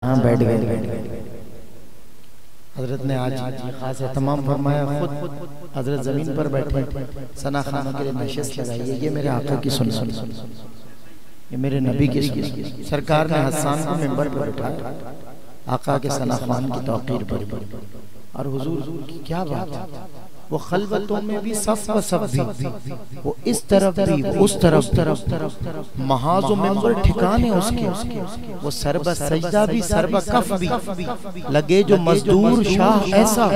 हाँ बैठ गए। हजरत ने आज खास एहतमाम फरमाया, खुद हजरत जमीन पर बैठे सना खानों के लिए नशिस्त लगाई है। ये मेरे आका की सुन्नत, ये मेरे नबी की सुन्नत। सरकार ने हसन को मिंबर पर बैठाया, आका के सना खान की तौकीर पर। और हुजूर की क्या बात है, वो खलवतों में भी सफ व सफ भी, वो इस तरफ भी वो उस तरफ महाज़ मिंबर ठिकाने उसके, वो सरब सजदा भी सरब कफ भी। लगे जो मजदूर शाह ऐसा,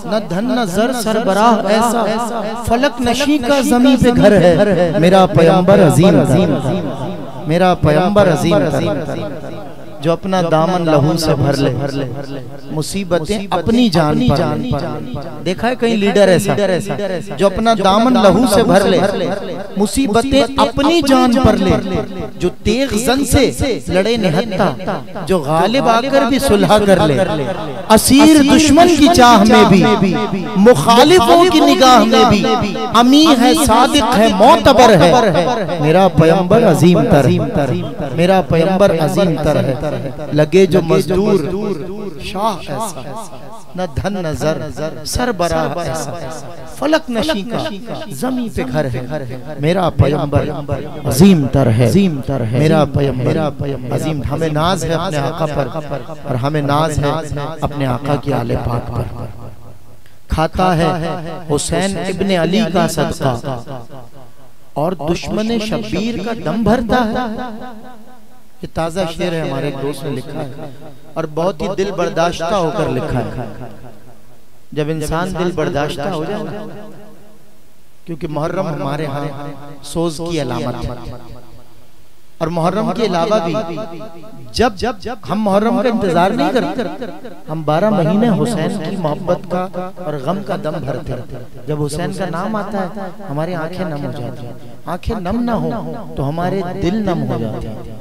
न धन न जर सरबराह ऐसा, फलक नशी का जमी पे घर है मेरा पैगंबर अजीम, मेरा पैगंबर अजीम, जो अपना दामन लहू से भर ले, मुसीबतें अपनी जान पर। देखा है कहीं लीडर ऐसा जो अपना दामन लहू से भर ले, मुसीबतें अपनी जान पर ले, जो तेग जन से लड़े निहत्ता, जो गालिब आकर भी सुलह कर ले, असीर दुश्मन की चाह में भी, मुखालिफों की निगाह में भी, अमी है सादिक है मोतबर है मेरा पैगंबर अजीम तर, मेरा पैगंबर अजीम तर है। लगे जो मजदूर शाह ऐसा, न धन न जर सरबराह ऐसा, फलक नशी का जमी पे घर है मेरा पैगंबर अजीम तर है, मेरा पैगंबर अजीम। हमें नाज है अपने आका पर, और हमें नाज है अपने आका की आले पाक पर। खाता है हुसैन इब्ने अली का सदका, और दुश्मन शब्बीर का दम भरता है। ये ताजा शेर है, हमारे एक दोस्त ने लिखा है, और बहुत ही दिल बर्दाश्ता होकर लिखा है। जब इंसान दिल बर्दाश्ता हो जाए, क्योंकि मुहर्रम हमारे यहाँ सोज की अलामत है, और मुहर्रम के अलावा भी जब हम मुहर्रम का इंतजार नहीं करते, हम 12 महीने हुसैन की मोहब्बत का और गम का दम भरते। जब हुसैन का नाम आता है हमारी आंखें नम हो जाती हैं। आंखें नम ना हो तो हमारे दिल नम हो जाते हैं,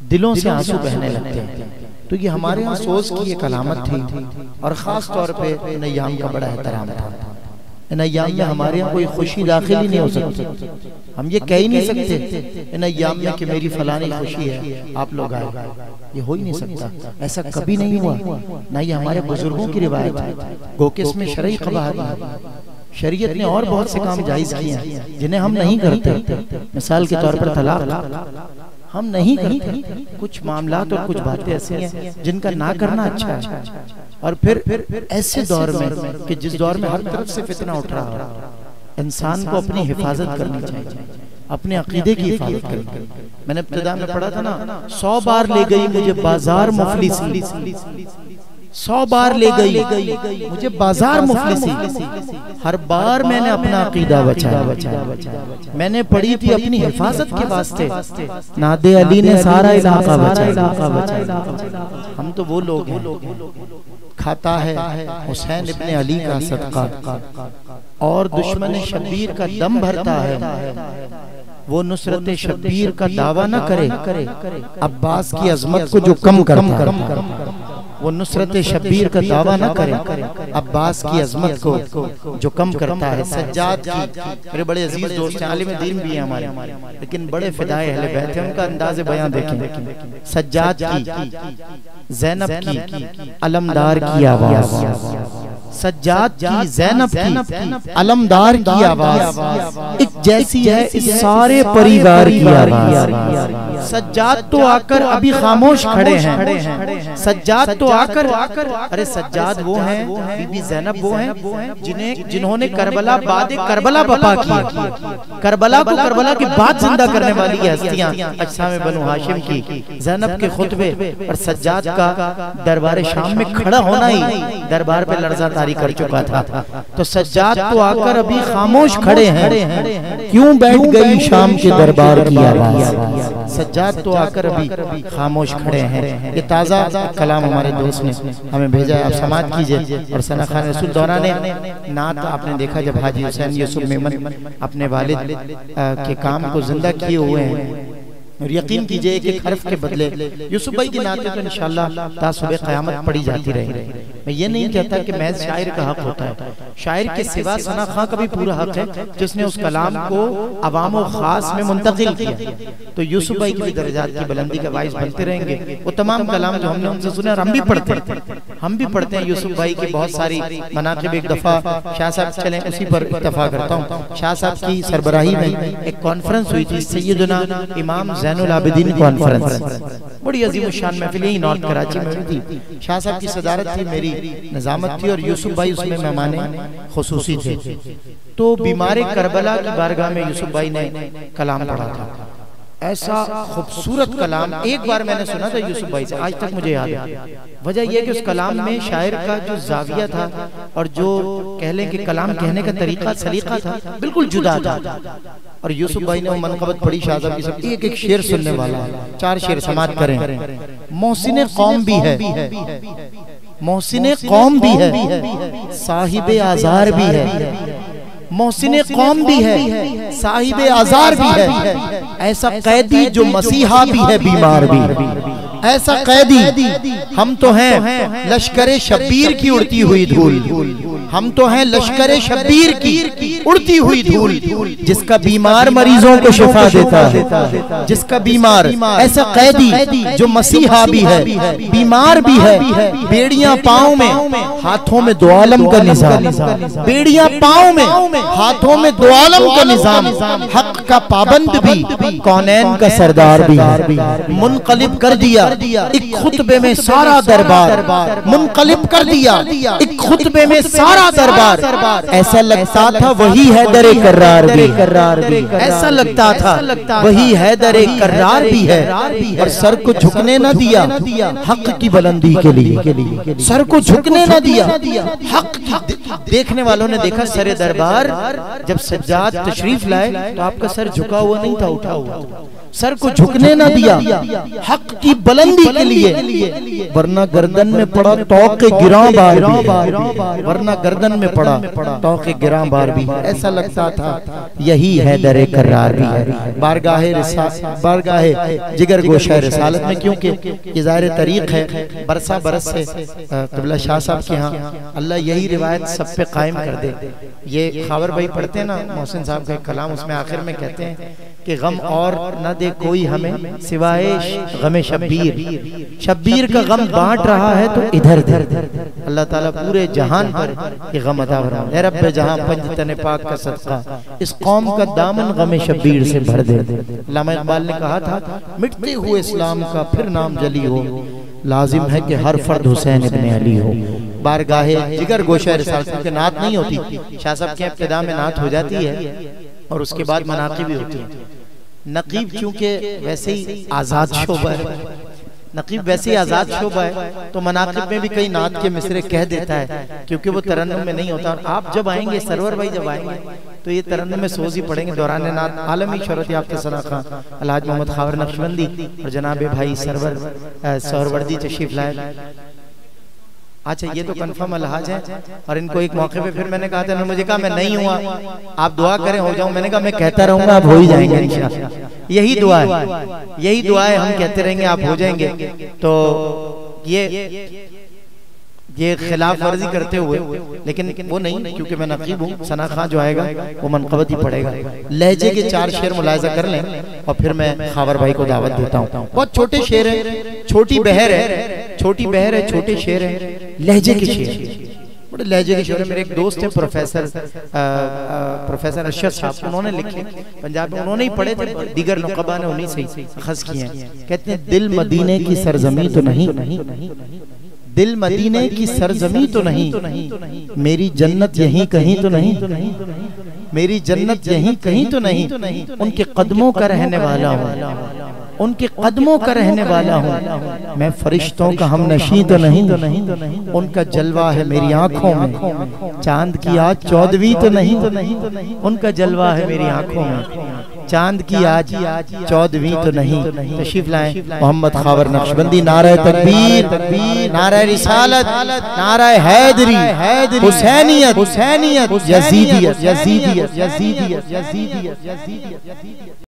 दिलों से आंसू बहने लगते हैं। तो ये हमारे यहाँ सोच की एक अलामत थी, और खास तौर पे नय्याम का बड़ा एहतराम था। नय्याम में हमारे यहाँ कोई खुशी दाखिल ही नहीं हो सकती। हम ये कह ही नहीं सकते नय्याम में कि मेरी फलानी खुशी है आप लोग आए, ये हो ही नहीं सकता, ऐसा कभी नहीं हुआ। ना ये हमारे बुजुर्गों की रिवायत है, गो कि इसमें शरई क़वाइद है। शरीयत ने और बहुत से काम जायज किए हैं जिन्हें हम नहीं करते। मिसाल के तौर पर तलाक हम नहीं करते। कुछ मामलात और कुछ बातें ऐसी हैं जिनका ना करना अच्छा है। और फिर ऐसे दौर में कि जिस दौर में हर तरफ से फितना उठ रहा है, इंसान को अपनी हिफाजत करनी चाहिए, अपने अकीदे की हिफाजत करनी। मैंने इब्तिदा में पढ़ा था ना, 100 बार ले गई मुझे बाजार मुफलिसी, 100 बार ले गई मुझे बाजार मुफलिसी, हर बार मैंने अपना अकीदा बचाया। मैंने पढ़ी थी अपनी हिफाजत के वास्ते, नादे अली ने सारा इलाका बचाया। हम तो वो लोग हैं। खाता है हुसैन इब्ने अली का सदका, और दुश्मन शब्बीर का दम भरता है। वो नुसरत शब्बीर का दावा न करे, अब्बास की अजमत को जो कम करता है। वो नुसरत शब्बीर का दावा न करे, अब्बास की अजमत को जो कम करता है। सज्जाद की, मेरे बड़े अजीज दोस्त हैं, आलिम दीन भी हैं हमारे, लेकिन बड़े फिदाए अहले बैत हैं, उनका अंदाज़े बयां देखें। सज्जाद की, ज़ैनब की, अलमदार की आवाज़, सज्जाद की, ज़ैनब की, अलमदार की आवाज़ एक जैसी है इस सारे परिवार की आवाज़। सज्जाद तो आकर अभी खामोश खड़े हैं, सज्जाद तो आकर, अरे सज्जाद वो हैं, बीबी ज़ैनब वो हैं जिन्होंने करबला बाद करबला बपा की, करबला को करबला के बाद जिंदा करने वाली हस्तियां अजसाम बनु हाशिम की, ज़ैनब के खुतबे और सज्जाद का दरबार शाम में खड़ा होना ही दरबार पे लर्जा तारी कर चुका था। तो सज्जाद तो आकर अभी खामोश खड़े हैं, क्यों बैठ गई शाम के दरबार की आवाज़। सज्जाद तो आकर अभी खामोश खड़े हैं। ये ताज़ा कलाम हमारे दोस्त ने हमें भेजा है, आप समाज कीजिए। और सना खान रसूल दौरा ने नात आपने देखा, जब हाजी हुसैन यूसुफ मेमन अपने वालिद के काम को जिंदा किए हुए हैं, और यकीन कीजिए एक हर्फ के बदले यूसुफ भाई की नाते तो इंशाअल्लाह ता सुबह क़यामत पड़ी जाती रहेगी। मैं ये नहीं कहता कि महज शायर का हक होता है, शायर के सिवा सना खां का भी पूरा हक है जिसने उस कलाम को अवाम और खास में मुंतकिल किया। तो यूसुफ भाई की भी दर्जात की बुलंदी का बाइस बनते रहेंगे। वो तमाम कलाम जो हमने उनसे सुने और हम भी पढ़ते हैं यूसुफ भाई की बहुत सारी मनाक़िब। एक दफा शाह साहब चले उसी पर इत्तफा करता हूँ, शाह साहब की सरबराही में एक कॉन्फ्रेंस हुई थी, सैयदना इमाम ज़ैनुल आबिदीन कॉन्फ्रेंस, बड़ी अजीम शान महफिल यही नॉर्थ कराची में हुई थी। शाह साहब की सदारत थी, मेरी निजामत थी और यूसुफ भाई उसमें मेहमान खुसूसी थे। तो बीमारे करबला की बारगाह में यूसुफ भाई ने कलाम पढ़ा था। ऐसा खूबसूरत कलाम एक बार मैंने सुना था यूसुफ भाई से, आज तक मुझे याद है। वजह यह कि उस कलाम में शायर का जो जाविया था और जो कह लें कि कलाम कहने का तरीका सलीका था बिल्कुल जुदा था। और यूसुफ भाई ने वो मनक़बत पढ़ी शाह साहब की, सब एक एक शेर सुनने वाला, 4 शेर समाअत करें। मोहसिन कौम भी है, मोहसिन कौम भी है, साहिबे आज़ार भी है, मोहसिन कौम भी है, साहिबे आज़ार भी है, ऐसा कैदी जो मसीहा भी है, बीमार भी ऐसा कैदी। हम तो हैं लश्करे शब्बीर की उड़ती हुई धूल, हम तो हैं लश्करे शब्बीर की उड़ती हुई धूल, जिसका बीमार मरीजों को शिफा देता है, जिसका बीमार ऐसा कैदी जो मसीहा भी है, बीमार भी है, बेड़ियां पाँव में हाथों में दो आलम का निजाम, बेड़ियां पाँव में हाथों में दो आलम का निजाम, हक का पाबंद भी, कौनैन का सरदार भी, मुनक़लिब कर दिया एक खुतबे में सारा दरबार, मुनक़लिब कर दिया एक खुतबे में सारा दरबार। ऐसा लगता था वही हैदर कर्रार भी, ऐसा लगता था वही हैदर कर्रार भी है। और सर को झुकने न दिया हक की बुलंदी के लिए, सर को झुकने न दिया हक। देखने वालों ने देखा सरे दरबार जब सज्जाद तशरीफ लाए तो आपका सर झुका हुआ नहीं था, उठा हुआ था। सर को झुकने न दिया हक की बुलंदी के लिए, वरना गर्दन में पड़ा तौके गिरां बार भी, वरना गर्दन में पड़ा तौके गिरां बार भी। ऐसा लगता था यही हैदर कर्रार भी है। बारगाहे जिगर गोशा रिसालत में, क्योंकि ये ज़ाहिर तरीक़ है बरसा बरस से क़िबला शाह साहब के यहाँ, अल्लाह यही रिवायत सब पे कायम कर दे। ये खावर भाई पढ़ते हैं ना मोहसिन साहब का कलाम, उसमें आखिर में कहते हैं कि गम और न दे कोई हमें सिवाय गमे शब्बीर, शब्बीर का गम बांट रहा है तो इधर अल्लाह ताला पूरे जहान पर ये गम अता फरमाए। रब्बे जहां पंज तने पाक का सदका इस कौम का दामन गमे शब्बीर से भर दे। अल्लामा इकबाल ने कहा था मिटते हुए इस्लाम का फिर नाम जली हो, लाजिम है कि हर फर्द हुसैन इब्ने अली हो। बारगाहे जिगर गोशा रिसालत के नात नहीं होती, शाह साहब के इब्तिदा में नात हो जाती है और उसके बाद मनाक़िब भी होती है। नकीब चूंकि वैसे ही आज़ाद शोबा है, नकीब वैसे ही आज़ाद शोबा है, तो मनाक़िब में भी कई नात के मिसरे कह देता है, क्योंकि वो तरन्नुम में नहीं होता। और आप जब आएंगे, सरवर भाई जब आएंगे तो ये तरन्नुम में सोज़ ही पढ़ेंगे। दौरान नात आलमी शोहरत याफ्ता सना खां अलहाज मोहम्मद खावर नक्शबंदी और जनाब भाई सरवर सहरवर्दी तशरीफ लाए। अच्छा ये तो कंफर्म अलहाज है। और इनको एक मौके पे फिर मैंने कहा था, मुझे कहा मैं नहीं हुआ, आप दुआ करें हो जाऊं। मैंने कहा मैं कहता रहूंगा, आप हो ही जाएंगे इंशाअल्लाह। यही दुआ है, यही दुआ है, हम कहते रहेंगे आप हो जाएंगे। तो ये खिलाफ वर्जी करते हुए, लेकिन वो नहीं, क्योंकि मैं नकीब हूँ। सना खां जो आएगा वो मनक़बत ही पढ़ेगा। लहजे के 4 शेर मुलाहिज़ा कर लें और फिर मैं खावर भाई को दावत देता हूँ। बहुत छोटे शेर है, छोटी बहर है, छोटी बहर है, छोटे शेर है, लहजे के शेर, बड़े लहजे के शेर है। मेरे एक दोस्त है प्रोफेसर अरशद साहब, उन्होंने लिखे पंजाब में, उन्होंने ही पढ़े थे, दीगर नुक़बा ने उन्हीं से अख़ज़ किए हैं। कहते हैं दिल मदीने की सरज़मी तो नहीं, दिल मदीने की सरजमी तो नहीं, मेरी जन्नत यहीं कहीं तो नहीं, मेरी जन्नत यहीं कहीं तो नहीं। उनके कदमों का रहने वाला हूँ, उनके कदमों का रहने वाला हूँ मैं, फरिश्तों का हमनशी तो नहीं, उनका जलवा है मेरी आंखों में, चांद की आज 14वीं तो नहीं, उनका जलवा है मेरी आंखों में, चांद की आज 14वीं तो नहीं। तशरीफ लाएं मोहम्मद खावर नक्शबंदी। नारे तकबीर, नारे रिसालत, नारे हैदरी, हुसैनियत, यजीदियत, यजीदियत, यजीदियत, यजीदियत, यजीदियत।